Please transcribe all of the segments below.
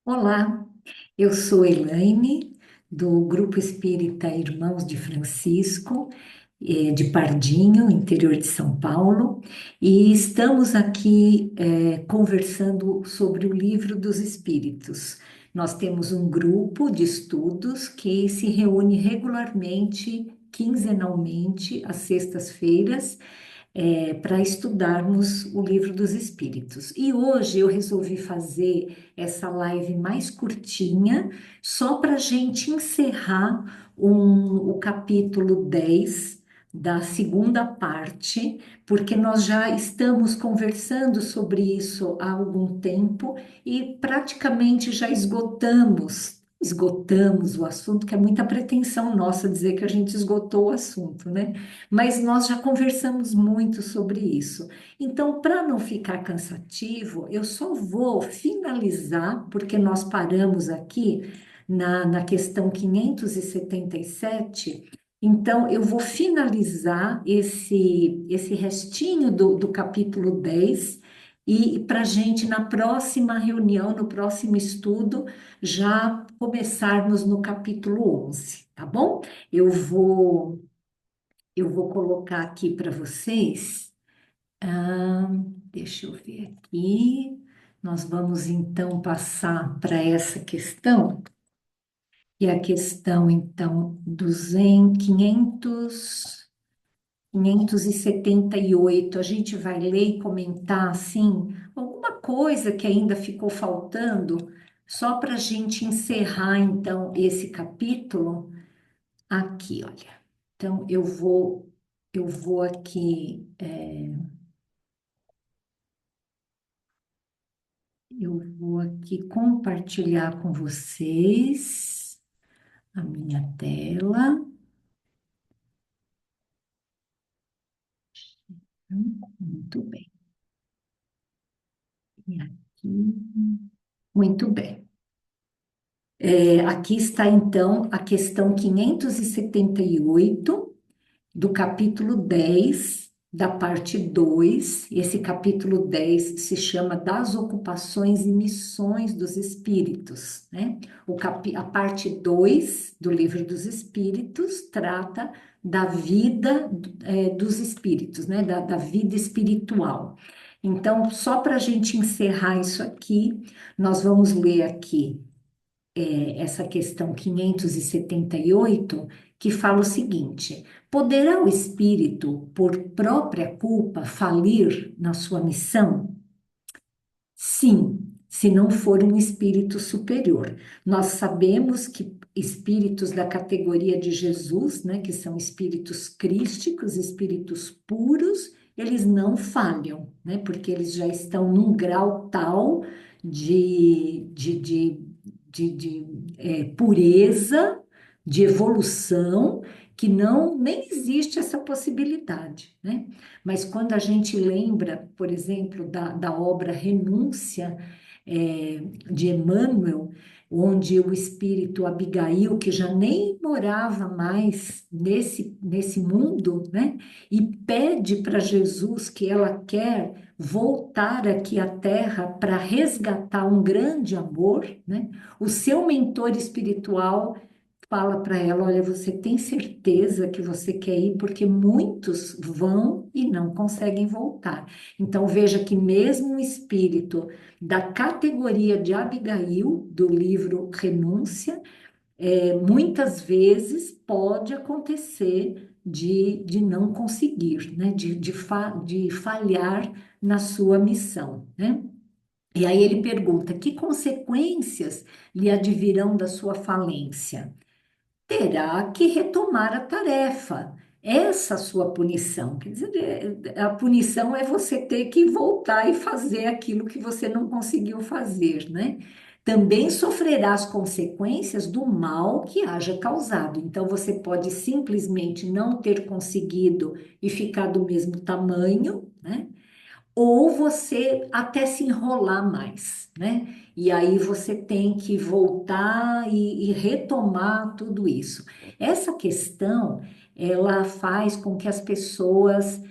Olá, eu sou Elaine, do Grupo Espírita Irmãos de Francisco, de Pardinho, interior de São Paulo, e estamos aqui, conversando sobre o Livro dos Espíritos. Nós temos um grupo de estudos que se reúne regularmente, quinzenalmente, às sextas-feiras, para estudarmos o Livro dos Espíritos. E hoje eu resolvi fazer essa live mais curtinha, só para a gente encerrar o capítulo 10 da segunda parte, porque nós já estamos conversando sobre isso há algum tempo e praticamente já esgotamos o assunto, que é muita pretensão nossa dizer que a gente esgotou o assunto, né? Mas nós já conversamos muito sobre isso. Então, para não ficar cansativo, eu só vou finalizar, porque nós paramos aqui na questão 577. Então, eu vou finalizar esse restinho do capítulo 10 e para a gente, na próxima reunião, no próximo estudo, já começarmos no capítulo 11, tá bom? Eu vou. Eu vou colocar aqui para vocês. Ah, deixa eu ver aqui. Nós vamos então passar para essa questão, que é a questão, então, 200, 578. A gente vai ler e comentar, assim, alguma coisa que ainda ficou faltando, só para a gente encerrar, então, esse capítulo aqui, olha. Então, eu vou aqui. Eu vou aqui compartilhar com vocês a minha tela. Muito bem. E aqui. Muito bem. Aqui está então a questão 578 do capítulo 10 da parte 2. Esse capítulo 10 se chama Das Ocupações e Missões dos Espíritos, né? A parte 2 do Livro dos Espíritos trata da vida, dos espíritos, né? Da vida espiritual. Então, só para a gente encerrar isso aqui, nós vamos ler aqui essa questão 578, que fala o seguinte: poderá o espírito, por própria culpa, falir na sua missão? Sim, se não for um espírito superior. Nós sabemos que espíritos da categoria de Jesus, né, que são espíritos crísticos, espíritos puros, eles não falham, né, porque eles já estão num grau tal de pureza, de evolução, que não nem existe essa possibilidade, né? Mas quando a gente lembra, por exemplo, da obra Renúncia, de Emmanuel, onde o espírito Abigail, que já nem morava mais nesse mundo, né? E pede para Jesus que ela quer voltar aqui à Terra para resgatar um grande amor, né? O seu mentor espiritual fala para ela: olha, você tem certeza que você quer ir? Porque muitos vão e não conseguem voltar. Então veja que mesmo um espírito da categoria de Abigail, do livro Renúncia, muitas vezes pode acontecer de não conseguir, né? De falhar na sua missão, né? E aí ele pergunta: que consequências lhe advirão da sua falência? Terá que retomar a tarefa. Essa sua punição, quer dizer, a punição é você ter que voltar e fazer aquilo que você não conseguiu fazer, né? Também sofrerá as consequências do mal que haja causado. Então, você pode simplesmente não ter conseguido e ficar do mesmo tamanho, né? Ou você até se enrolar mais, né? E aí você tem que voltar e retomar tudo isso. Essa questão, ela faz com que as pessoas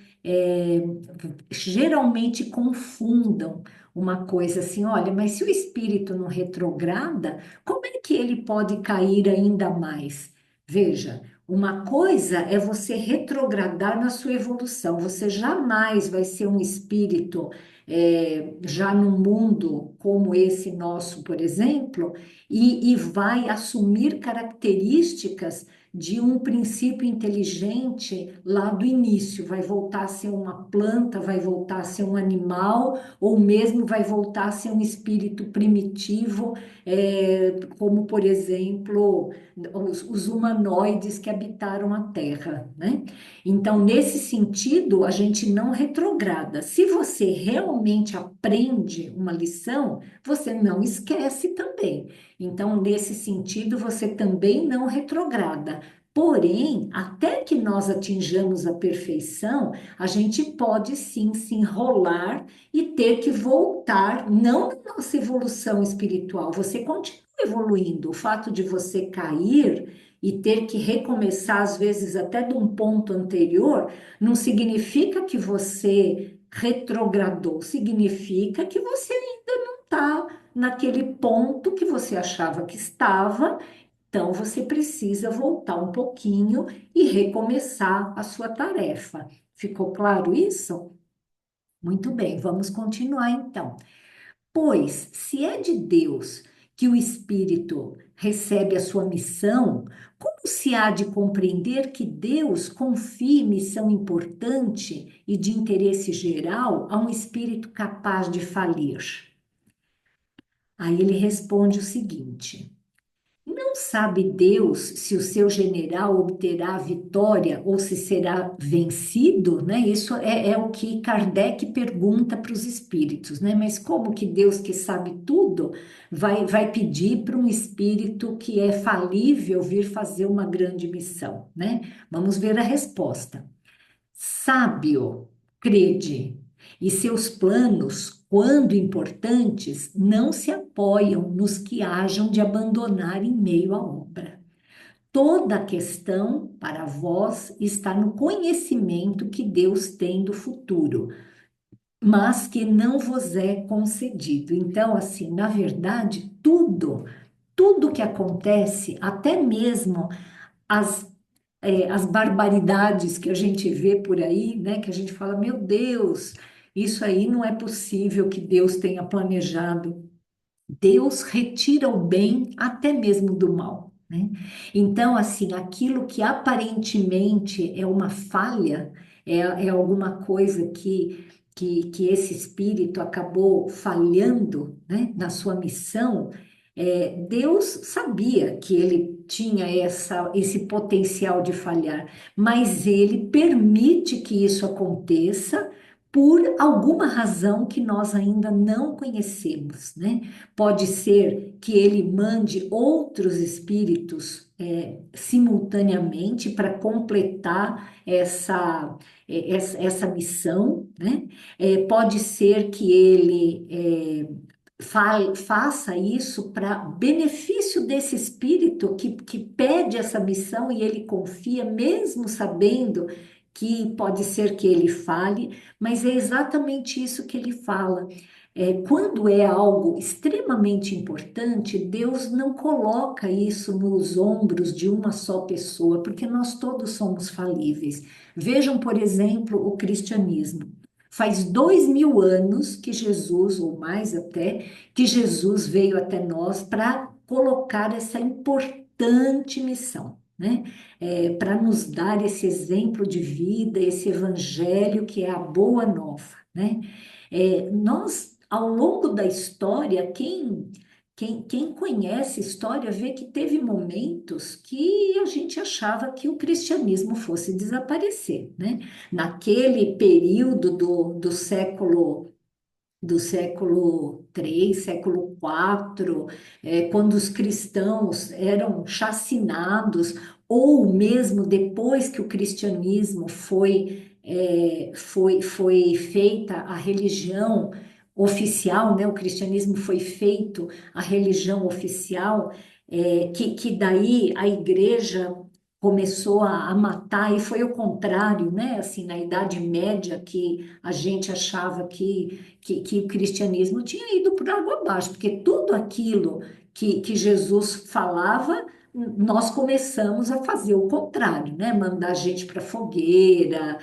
geralmente confundam uma coisa assim, olha, mas se o espírito não retrograda, como é que ele pode cair ainda mais? Veja, uma coisa é você retrogradar na sua evolução. Você jamais vai ser um espírito já num mundo como esse nosso, por exemplo, e vai assumir características de um princípio inteligente lá do início. Vai voltar a ser uma planta, vai voltar a ser um animal, ou mesmo vai voltar a ser um espírito primitivo, como, por exemplo, os humanoides que habitaram a Terra, né? Então, nesse sentido, a gente não retrograda. Se você realmente aprende uma lição, você não esquece também. Então, nesse sentido, você também não retrograda. Porém, até que nós atinjamos a perfeição, a gente pode sim se enrolar e ter que voltar, não na nossa evolução espiritual, você continua evoluindo. O fato de você cair e ter que recomeçar, às vezes até de um ponto anterior, não significa que você retrogradou, significa que você ainda não está naquele ponto que você achava que estava, então você precisa voltar um pouquinho e recomeçar a sua tarefa. Ficou claro isso? Muito bem, vamos continuar então. Pois, se é de Deus que o Espírito recebe a sua missão, como se há de compreender que Deus confie missão importante e de interesse geral a um Espírito capaz de falir? Aí ele responde o seguinte. Não sabe Deus se o seu general obterá a vitória ou se será vencido, né? Isso é o que Kardec pergunta para os espíritos, né? Mas como que Deus, que sabe tudo, vai pedir para um espírito que é falível vir fazer uma grande missão, né? Vamos ver a resposta. Sábio, crede, e seus planos, quando importantes, não se apoiam nos que hajam de abandonar em meio à obra. Toda a questão para vós está no conhecimento que Deus tem do futuro, mas que não vos é concedido. Então, assim, na verdade, tudo que acontece, até mesmo as as barbaridades que a gente vê por aí, né? Que a gente fala, meu Deus, isso aí não é possível que Deus tenha planejado. Deus retira o bem até mesmo do mal, né? Então, assim, aquilo que aparentemente é uma falha, é alguma coisa que esse espírito acabou falhando, né, na sua missão, Deus sabia que ele tinha esse potencial de falhar, mas ele permite que isso aconteça por alguma razão que nós ainda não conhecemos, né? Pode ser que ele mande outros espíritos simultaneamente para completar essa missão, né? Pode ser que ele faça isso para benefício desse espírito que pede essa missão e ele confia, mesmo sabendo que pode ser que ele fale, mas é exatamente isso que ele fala. Quando é algo extremamente importante, Deus não coloca isso nos ombros de uma só pessoa, porque nós todos somos falíveis. Vejam, por exemplo, o cristianismo. Faz 2000 anos que Jesus, ou mais até, que Jesus veio até nós para colocar essa importante missão, né? Para nos dar esse exemplo de vida, esse evangelho que é a boa nova, né? Nós, ao longo da história, quem conhece a história vê que teve momentos que a gente achava que o cristianismo fosse desaparecer, né? Naquele período do século III, século IV, quando os cristãos eram chacinados, ou mesmo depois que o cristianismo foi feita a religião oficial, né? O cristianismo foi feito a religião oficial, que daí a igreja começou a matar, e foi o contrário, né? Assim, na Idade Média, que a gente achava que o cristianismo tinha ido por água abaixo, porque tudo aquilo que Jesus falava, nós começamos a fazer o contrário, né? Mandar gente para fogueira,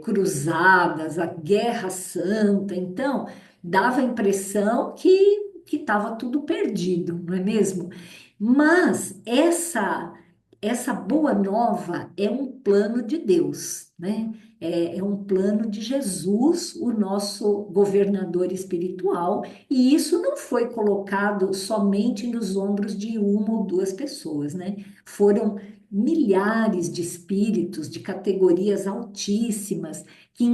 cruzadas, a Guerra Santa. Então, dava a impressão que estava tudo perdido, não é mesmo? Mas essa boa nova é um plano de Deus, né? É um plano de Jesus, o nosso governador espiritual, e isso não foi colocado somente nos ombros de uma ou duas pessoas, né? Foram milhares de espíritos de categorias altíssimas, que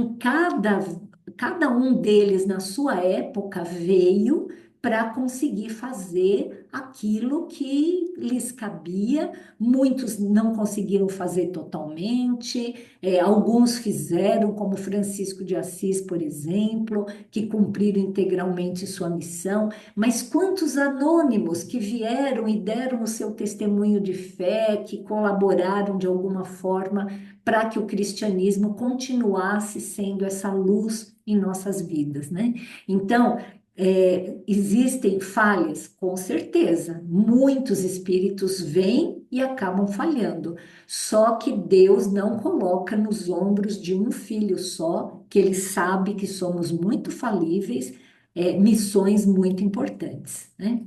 cada um deles, na sua época, veio para conseguir fazer aquilo que lhes cabia. Muitos não conseguiram fazer totalmente, alguns fizeram, como Francisco de Assis, por exemplo, que cumpriram integralmente sua missão, mas quantos anônimos que vieram e deram o seu testemunho de fé, que colaboraram de alguma forma para que o cristianismo continuasse sendo essa luz em nossas vidas, né? Então, existem falhas, com certeza. Muitos espíritos vêm e acabam falhando. Só que Deus não coloca nos ombros de um filho só, que ele sabe que somos muito falíveis, missões muito importantes, né?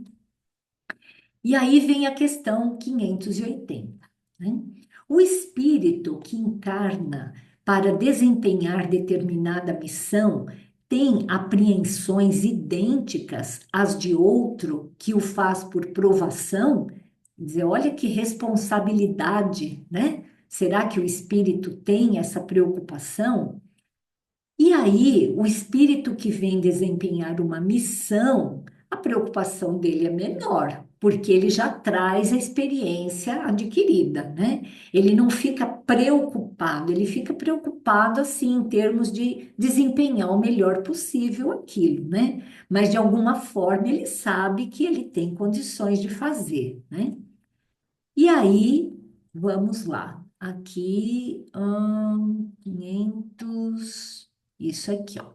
E aí vem a questão 580, né? O espírito que encarna para desempenhar determinada missão tem apreensões idênticas às de outro que o faz por provação? Quer dizer, olha que responsabilidade, né? Será que o espírito tem essa preocupação? E aí, o espírito que vem desempenhar uma missão, a preocupação dele é menor, porque ele já traz a experiência adquirida, né? Ele não fica preocupado, ele fica preocupado, assim, em termos de desempenhar o melhor possível aquilo, né? Mas, de alguma forma, ele sabe que ele tem condições de fazer, né? E aí, vamos lá. Aqui, 500, isso aqui, ó.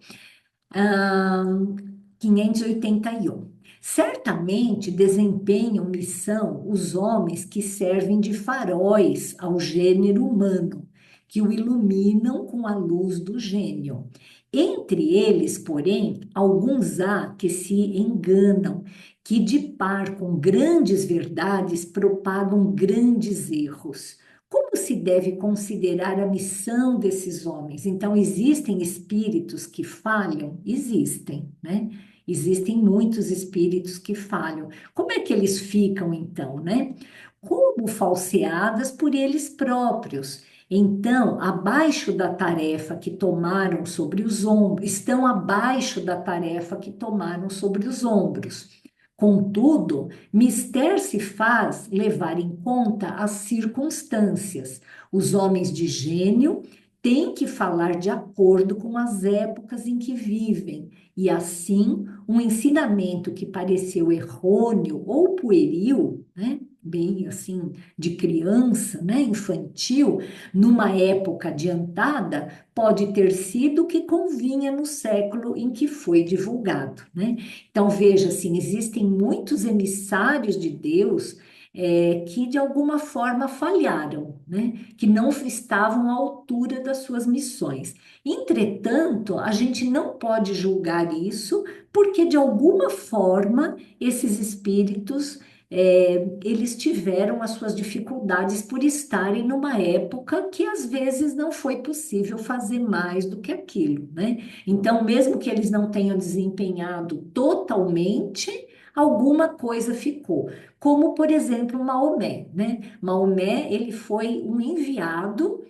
Ahn, 581. Certamente desempenham missão os homens que servem de faróis ao gênero humano, que o iluminam com a luz do gênio. Entre eles, porém, alguns há que se enganam, que de par com grandes verdades propagam grandes erros. Como se deve considerar a missão desses homens? Então, existem espíritos que falham? Existem, né? Existem muitos espíritos que falham. Como é que eles ficam, então, né? Como falseadas por eles próprios. Então, abaixo da tarefa que tomaram sobre os ombros, estão abaixo da tarefa que tomaram sobre os ombros. Contudo, mister se faz levar em conta as circunstâncias. Os homens de gênio têm que falar de acordo com as épocas em que vivem, e assim, um ensinamento que pareceu errôneo ou pueril, né? Bem assim, de criança, né? Infantil, numa época adiantada, pode ter sido o que convinha no século em que foi divulgado, né? Então, veja, assim, existem muitos emissários de Deus que, de alguma forma, falharam, né? Que não estavam à altura das suas missões. Entretanto, a gente não pode julgar isso, porque, de alguma forma, esses espíritos, eles tiveram as suas dificuldades por estarem numa época que, às vezes, não foi possível fazer mais do que aquilo, né? Então, mesmo que eles não tenham desempenhado totalmente, alguma coisa ficou. Como, por exemplo, Maomé, né? Maomé, ele foi um enviado,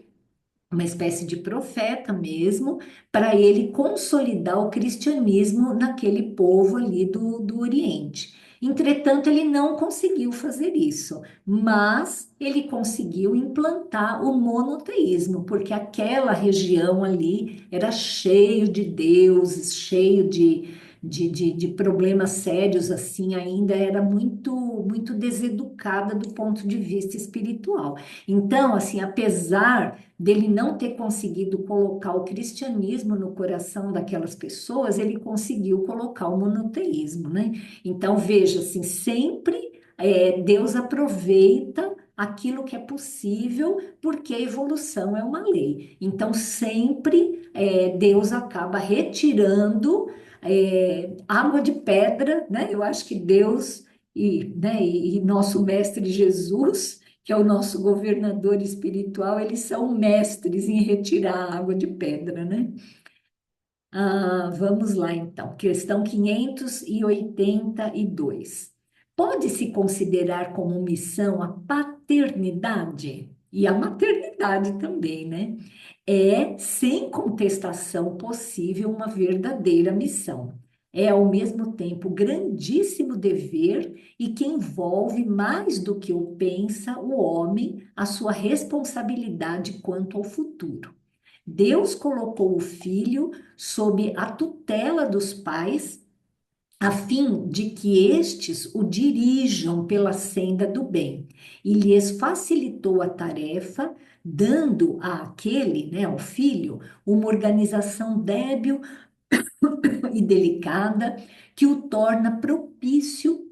uma espécie de profeta mesmo, para ele consolidar o cristianismo naquele povo ali do Oriente. Entretanto, ele não conseguiu fazer isso, mas ele conseguiu implantar o monoteísmo, porque aquela região ali era cheio de deuses, cheio de problemas sérios assim, ainda era muito deseducada do ponto de vista espiritual. Então, assim, apesar dele não ter conseguido colocar o cristianismo no coração daquelas pessoas, ele conseguiu colocar o monoteísmo, né? Então, veja, assim, sempre Deus aproveita aquilo que é possível, porque a evolução é uma lei. Então, sempre Deus acaba retirando água de pedra, né? Eu acho que Deus e nosso mestre Jesus, que é o nosso governador espiritual, eles são mestres em retirar água de pedra, né? Vamos lá, então. Questão 582. Pode-se considerar como missão a paternidade e a maternidade também, né? É, sem contestação possível, uma verdadeira missão. É, ao mesmo tempo, grandíssimo dever e que envolve mais do que o pensa o homem, a sua responsabilidade quanto ao futuro. Deus colocou o filho sob a tutela dos pais, a fim de que estes o dirijam pela senda do bem, e lhes facilitou a tarefa, dando àquele, né, ao filho, uma organização débil e delicada que o torna propício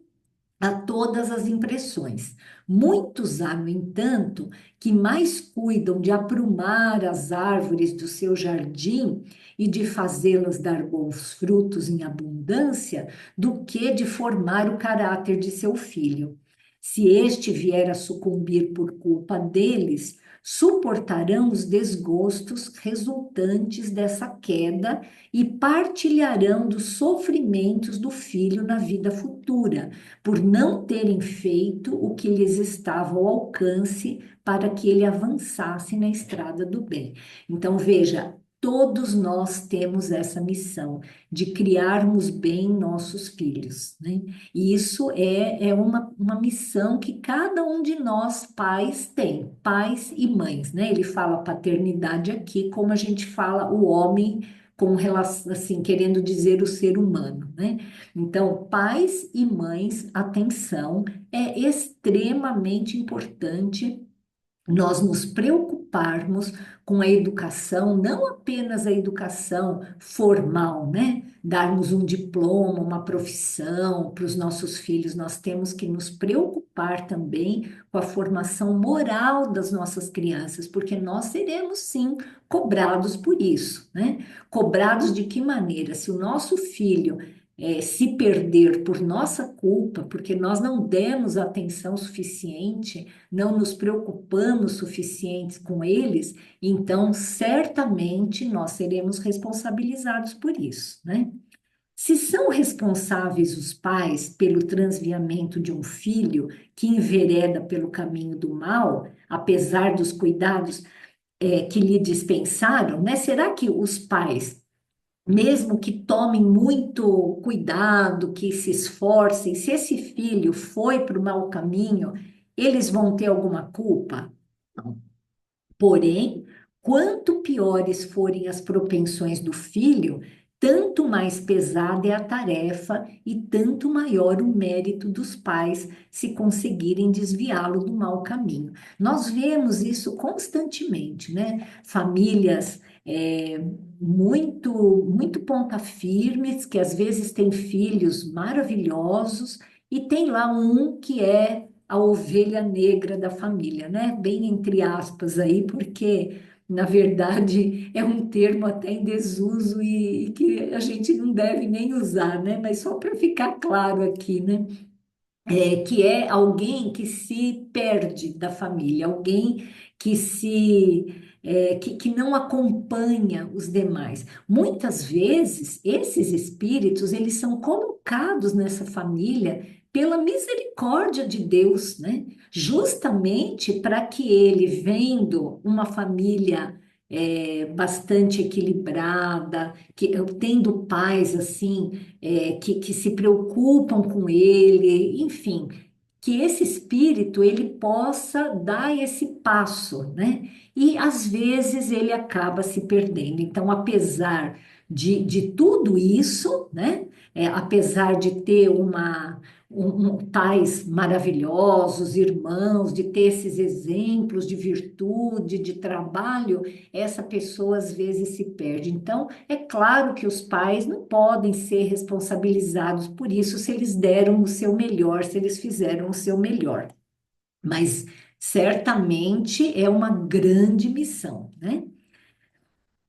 a todas as impressões. Muitos há, no entanto, que mais cuidam de aprumar as árvores do seu jardim e de fazê-las dar bons frutos em abundância, do que de formar o caráter de seu filho. Se este vier a sucumbir por culpa deles, suportarão os desgostos resultantes dessa queda e partilharão dos sofrimentos do filho na vida futura por não terem feito o que lhes estava ao alcance para que ele avançasse na estrada do bem. Então, veja, todos nós temos essa missão de criarmos bem nossos filhos, né? E isso é uma missão que cada um de nós, pais, tem, pais e mães, né? Ele fala paternidade aqui, como a gente fala o homem, com relação, assim, querendo dizer o ser humano, né? Então, pais e mães, atenção, é extremamente importante nós nos preocuparmos com a educação, não apenas a educação formal, né? Darmos um diploma, uma profissão para os nossos filhos, nós temos que nos preocupar também com a formação moral das nossas crianças, porque nós seremos sim cobrados por isso, né? Cobrados de que maneira? Se o nosso filho se perder por nossa culpa, porque nós não demos atenção suficiente, não nos preocupamos suficientes com eles, então certamente nós seremos responsabilizados por isso, né? Se são responsáveis os pais pelo transviamento de um filho que envereda pelo caminho do mal, apesar dos cuidados que lhe dispensaram, né? Será que os pais, mesmo que tomem muito cuidado, que se esforcem, se esse filho foi para o mau caminho, eles vão ter alguma culpa? Não. Porém, quanto piores forem as propensões do filho, tanto mais pesada é a tarefa e tanto maior o mérito dos pais se conseguirem desviá-lo do mau caminho. Nós vemos isso constantemente, né? Famílias muito ponta firmes, que às vezes têm filhos maravilhosos, e tem lá um que é a ovelha negra da família, né? Bem entre aspas aí, porque na verdade é um termo até em desuso e que a gente não deve nem usar, né? Mas só para ficar claro aqui, né? Que é alguém que se perde da família, alguém que que não acompanha os demais. Muitas vezes esses espíritos eles são colocados nessa família pela misericórdia de Deus, né? Justamente para que ele, vendo uma família bastante equilibrada, que tendo pais assim que se preocupam com ele, enfim, que esse espírito ele possa dar esse passo, né? E às vezes ele acaba se perdendo. Então, apesar de tudo isso, né? Apesar de ter pais maravilhosos, irmãos, de ter esses exemplos de virtude, de trabalho, essa pessoa às vezes se perde. Então, é claro que os pais não podem ser responsabilizados por isso se eles deram o seu melhor, se eles fizeram o seu melhor. Mas certamente é uma grande missão, né?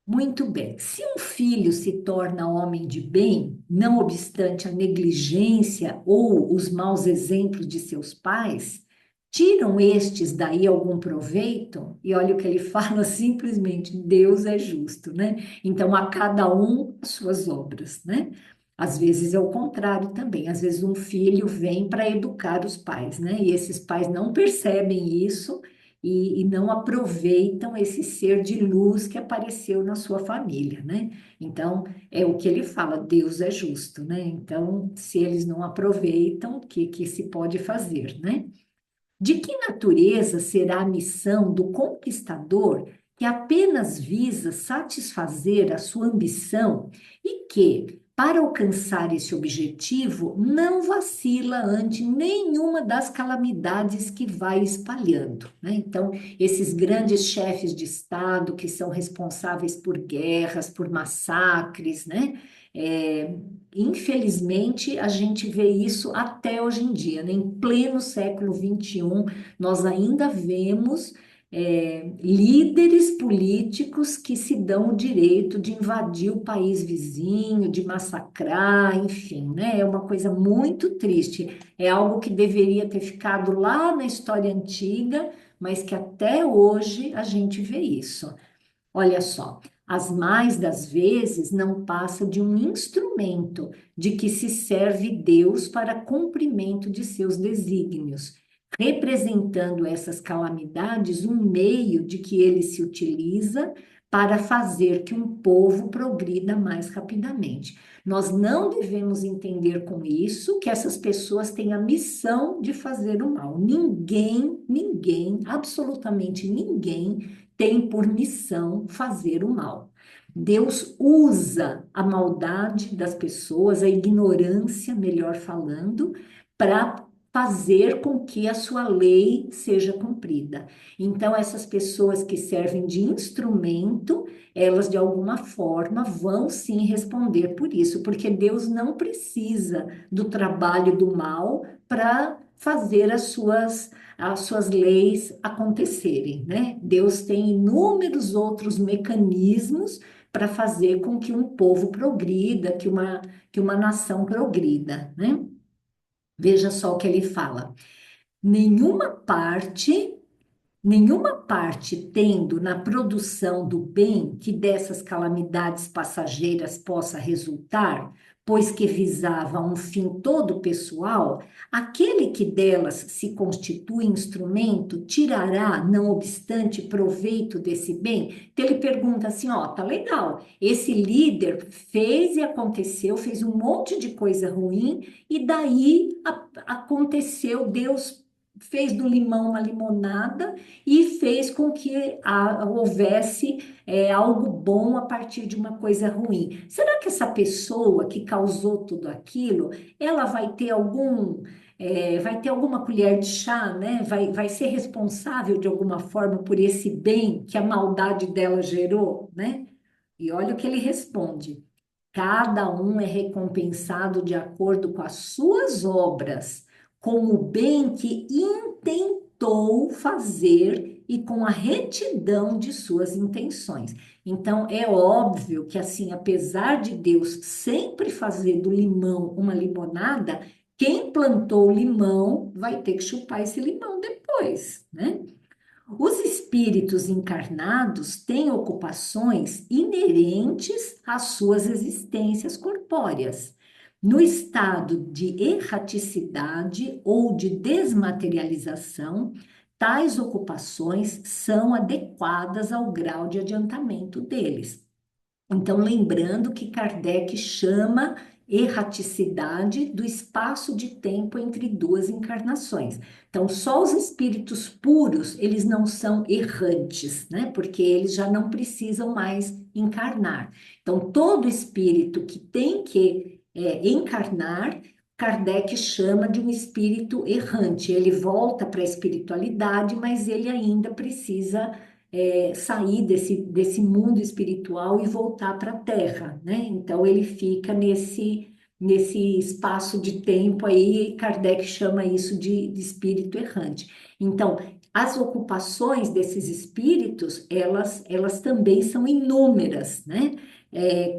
Muito bem. Se um filho se torna homem de bem, não obstante a negligência ou os maus exemplos de seus pais, tiram estes daí algum proveito? E olha o que ele fala, simplesmente, Deus é justo, né? Então, a cada um as suas obras, né? Às vezes é o contrário também. Às vezes um filho vem para educar os pais, né? E esses pais não percebem isso e não aproveitam esse ser de luz que apareceu na sua família, né? Então, é o que ele fala, Deus é justo, né? Então, se eles não aproveitam, o que se pode fazer, né? De que natureza será a missão do conquistador que apenas visa satisfazer a sua ambição e que, para alcançar esse objetivo, não vacila ante nenhuma das calamidades que vai espalhando, né? Então, esses grandes chefes de Estado que são responsáveis por guerras, por massacres, né? É, Infelizmente, a gente vê isso até hoje em dia, né? Em pleno século XXI, nós ainda vemos líderes políticos que se dão o direito de invadir o país vizinho, de massacrar, enfim, né? É uma coisa muito triste. É algo que deveria ter ficado lá na história antiga, mas que até hoje a gente vê isso. Olha só, as mais das vezes não passa de um instrumento de que se serve Deus para cumprimento de seus desígnios, representando essas calamidades um meio de que ele se utiliza para fazer que um povo progrida mais rapidamente. Nós não devemos entender com isso que essas pessoas têm a missão de fazer o mal. Ninguém, absolutamente ninguém tem por missão fazer o mal. Deus usa a maldade das pessoas, a ignorância, melhor falando, para fazer com que a sua lei seja cumprida. Então, essas pessoas que servem de instrumento, elas de alguma forma vão sim responder por isso, porque Deus não precisa do trabalho do mal para fazer as suas leis acontecerem, né? Deus tem inúmeros outros mecanismos para fazer com que um povo progrida, que uma nação progrida, né? Veja só o que ele fala. Nenhuma parte Nenhuma parte tendo na produção do bem que dessas calamidades passageiras possa resultar, pois que visava um fim todo pessoal, aquele que delas se constitui instrumento tirará, não obstante, proveito desse bem? Então ele pergunta assim, ó, tá legal, esse líder fez e aconteceu, fez um monte de coisa ruim, e daí aconteceu, Deus fez do limão uma limonada e fez com que houvesse algo bom a partir de uma coisa ruim. Será que essa pessoa que causou tudo aquilo, ela vai ter alguma colher de chá, né? Vai ser responsável de alguma forma por esse bem que a maldade dela gerou, né? E olha o que ele responde. Cada um é recompensado de acordo com as suas obras, com o bem que intentou fazer e com a retidão de suas intenções. Então, é óbvio que, assim, apesar de Deus sempre fazer do limão uma limonada, quem plantou o limão vai ter que chupar esse limão depois, né? Os espíritos encarnados têm ocupações inerentes às suas existências corpóreas. No estado de erraticidade ou de desmaterialização, tais ocupações são adequadas ao grau de adiantamento deles. Então, lembrando que Kardec chama erraticidade do espaço de tempo entre duas encarnações. Então, só os espíritos puros, eles não são errantes, né? Porque eles já não precisam mais encarnar. Então, todo espírito que tem que encarnar, Kardec chama de um espírito errante. Ele volta para a espiritualidade, mas ele ainda precisa sair desse mundo espiritual e voltar para a Terra, né? Então, ele fica nesse espaço de tempo aí, Kardec chama isso de espírito errante. Então, as ocupações desses espíritos, elas também são inúmeras, né?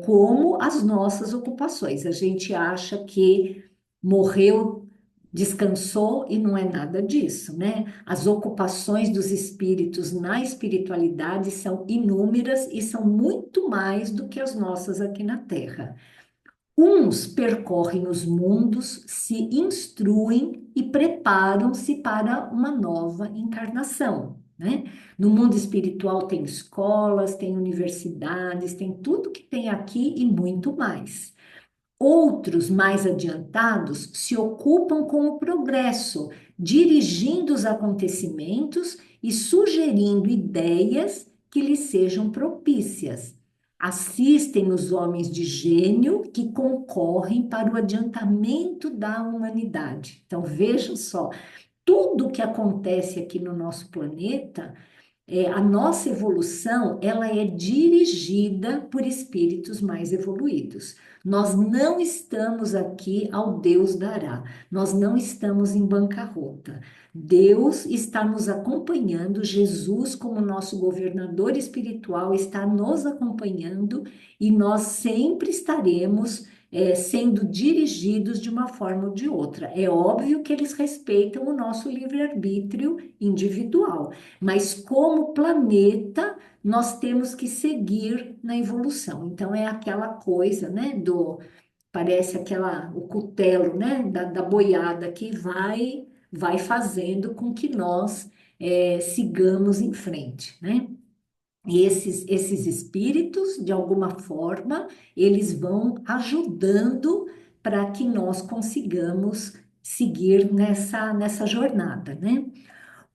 Como as nossas ocupações. A gente acha que morreu, descansou e não é nada disso, né? As ocupações dos espíritos na espiritualidade são inúmeras e são muito mais do que as nossas aqui na Terra. Uns percorrem os mundos, se instruem e preparam-se para uma nova encarnação, né? No mundo espiritual tem escolas, tem universidades, tem tudo que tem aqui e muito mais. Outros mais adiantados se ocupam com o progresso, dirigindo os acontecimentos e sugerindo ideias que lhes sejam propícias. Assistem os homens de gênio que concorrem para o adiantamento da humanidade. Então, vejam só, tudo que acontece aqui no nosso planeta a nossa evolução, ela é dirigida por espíritos mais evoluídos. Nós não estamos aqui ao Deus dará. Nós não estamos em bancarrota. Deus está nos acompanhando, Jesus, como nosso governador espiritual, está nos acompanhando e nós sempre estaremos sendo dirigidos de uma forma ou de outra. É óbvio que eles respeitam o nosso livre-arbítrio individual, mas como planeta, nós temos que seguir na evolução. Então, é aquela coisa, né, parece o cutelo, né, da boiada que vai fazendo com que nós sigamos em frente, né? E esses espíritos, de alguma forma, eles vão ajudando para que nós consigamos seguir nessa jornada, né?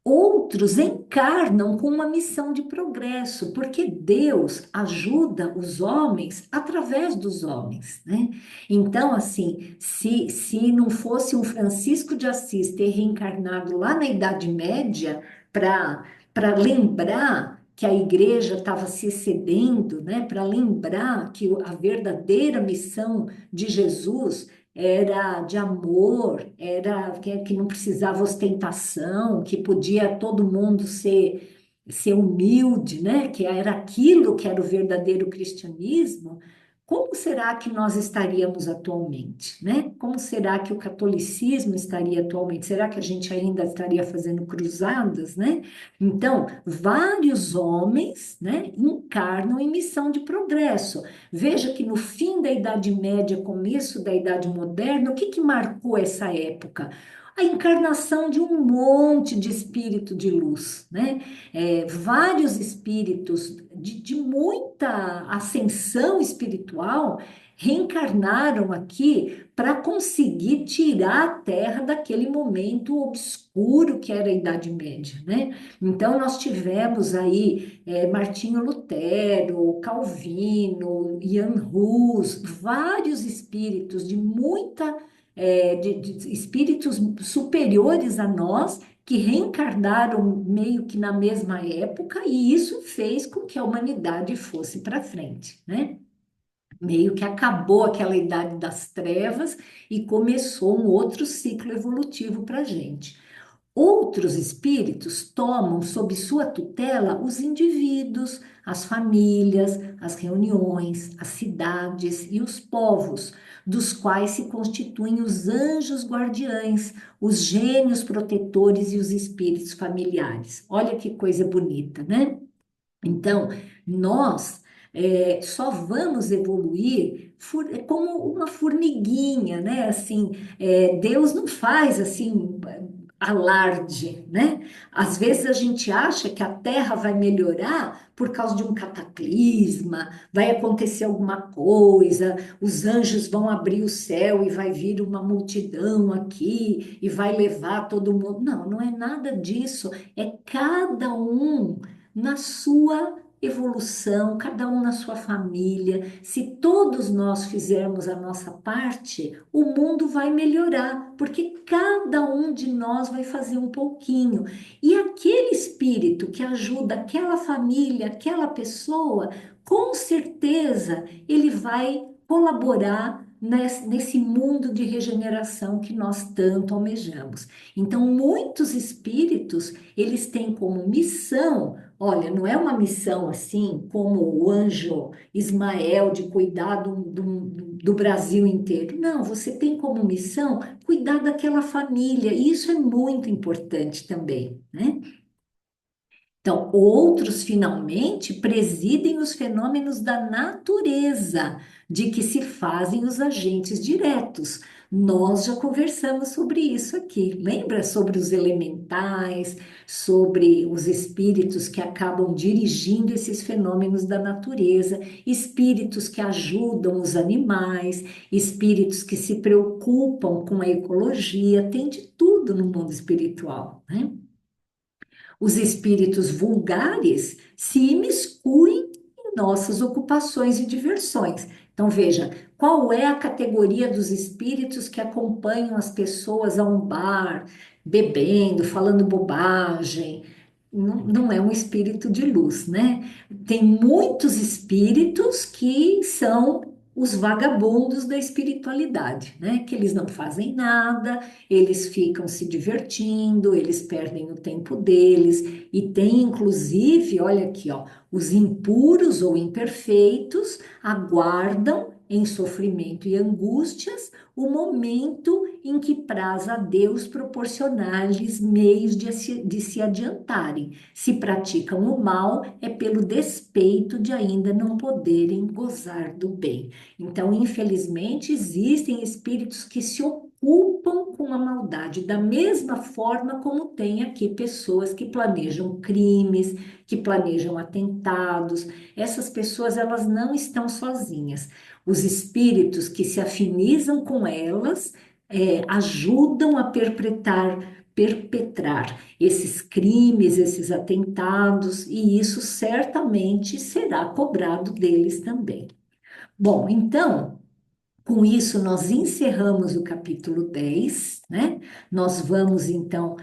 Outros encarnam com uma missão de progresso, porque Deus ajuda os homens através dos homens, né? Então, assim, se não fosse um Francisco de Assis ter reencarnado lá na Idade Média para lembrar que a igreja estava se excedendo, né? Para lembrar que a verdadeira missão de Jesus era de amor, era que não precisava ostentação, que podia todo mundo ser humilde, né? Que era aquilo que era o verdadeiro cristianismo. Como será que nós estaríamos atualmente, né? Como será que o catolicismo estaria atualmente? Será que a gente ainda estaria fazendo cruzadas, né? Então, vários homens, né, encarnam em missão de progresso. Veja que no fim da Idade Média, começo da Idade Moderna, o que marcou essa época? A encarnação de um monte de espírito de luz, né? Vários espíritos de muita ascensão espiritual reencarnaram aqui para conseguir tirar a Terra daquele momento obscuro que era a Idade Média, né? Então, nós tivemos aí Martinho Lutero, Calvino, Jan Hus, vários espíritos de muita, de espíritos superiores a nós, que reencarnaram meio que na mesma época, e isso fez com que a humanidade fosse para frente, né? Meio que acabou aquela idade das trevas e começou um outro ciclo evolutivo para a gente. Outros espíritos tomam sob sua tutela os indivíduos, as famílias, as reuniões, as cidades e os povos, dos quais se constituem os anjos guardiães, os gênios protetores e os espíritos familiares. Olha que coisa bonita, né? Então, nós só vamos evoluir como uma formiguinha, né? Assim, Deus não faz assim alarde, né? Às vezes a gente acha que a Terra vai melhorar por causa de um cataclisma, vai acontecer alguma coisa, os anjos vão abrir o céu e vai vir uma multidão aqui e vai levar todo mundo. Não, não é nada disso. É cada um na sua evolução, cada um na sua família. Se todos nós fizermos a nossa parte, o mundo vai melhorar, porque cada um de nós vai fazer um pouquinho. E aquele espírito que ajuda aquela família, aquela pessoa, com certeza ele vai colaborar nesse mundo de regeneração que nós tanto almejamos. Então, muitos espíritos, eles têm como missão, olha, não é uma missão assim como o anjo Ismael de cuidar do Brasil inteiro. Não, você tem como missão cuidar daquela família, e isso é muito importante também, né? Então, outros finalmente presidem os fenômenos da natureza, de que se fazem os agentes diretos. Nós já conversamos sobre isso aqui. Lembra sobre os elementais, sobre os espíritos que acabam dirigindo esses fenômenos da natureza, espíritos que ajudam os animais, espíritos que se preocupam com a ecologia, tem de tudo no mundo espiritual, né? Os espíritos vulgares se imiscuem em nossas ocupações e diversões. Então, veja, qual é a categoria dos espíritos que acompanham as pessoas a um bar, bebendo, falando bobagem? Não é um espírito de luz, né? Tem muitos espíritos que são os vagabundos da espiritualidade, né? Que eles não fazem nada, eles ficam se divertindo, eles perdem o tempo deles, e tem inclusive, olha aqui, ó, os impuros ou imperfeitos aguardam em sofrimento e angústias o momento em que praz a Deus proporcionar-lhes meios de se adiantarem. Se praticam o mal, é pelo despeito de ainda não poderem gozar do bem. Então, infelizmente, existem espíritos que se ocupam com a maldade, da mesma forma como tem aqui pessoas que planejam crimes, que planejam atentados. Essas pessoas, elas não estão sozinhas. Os espíritos que se afinizam com elas, ajudam a perpetrar esses crimes, esses atentados, e isso certamente será cobrado deles também. Bom, então, com isso nós encerramos o capítulo 10, né? Nós vamos então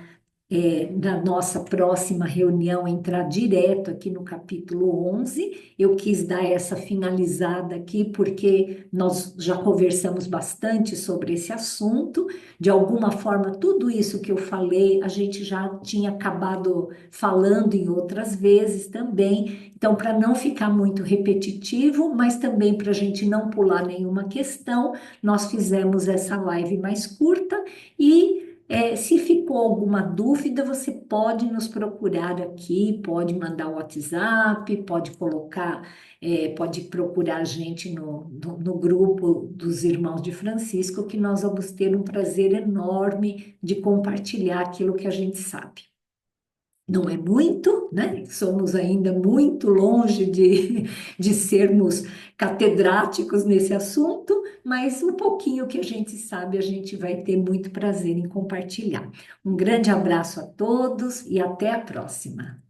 na nossa próxima reunião, entrar direto aqui no capítulo 11. Eu quis dar essa finalizada aqui, porque nós já conversamos bastante sobre esse assunto. De alguma forma, tudo isso que eu falei, a gente já tinha acabado falando em outras vezes também. Então, para não ficar muito repetitivo, mas também para a gente não pular nenhuma questão, nós fizemos essa live mais curta e se ficou alguma dúvida, você pode nos procurar aqui, pode mandar o WhatsApp, pode colocar, pode procurar a gente no grupo dos Irmãos de Francisco, que nós vamos ter um prazer enorme de compartilhar aquilo que a gente sabe. Não é muito, né? Somos ainda muito longe de sermos catedráticos nesse assunto, mas um pouquinho que a gente sabe, a gente vai ter muito prazer em compartilhar. Um grande abraço a todos e até a próxima.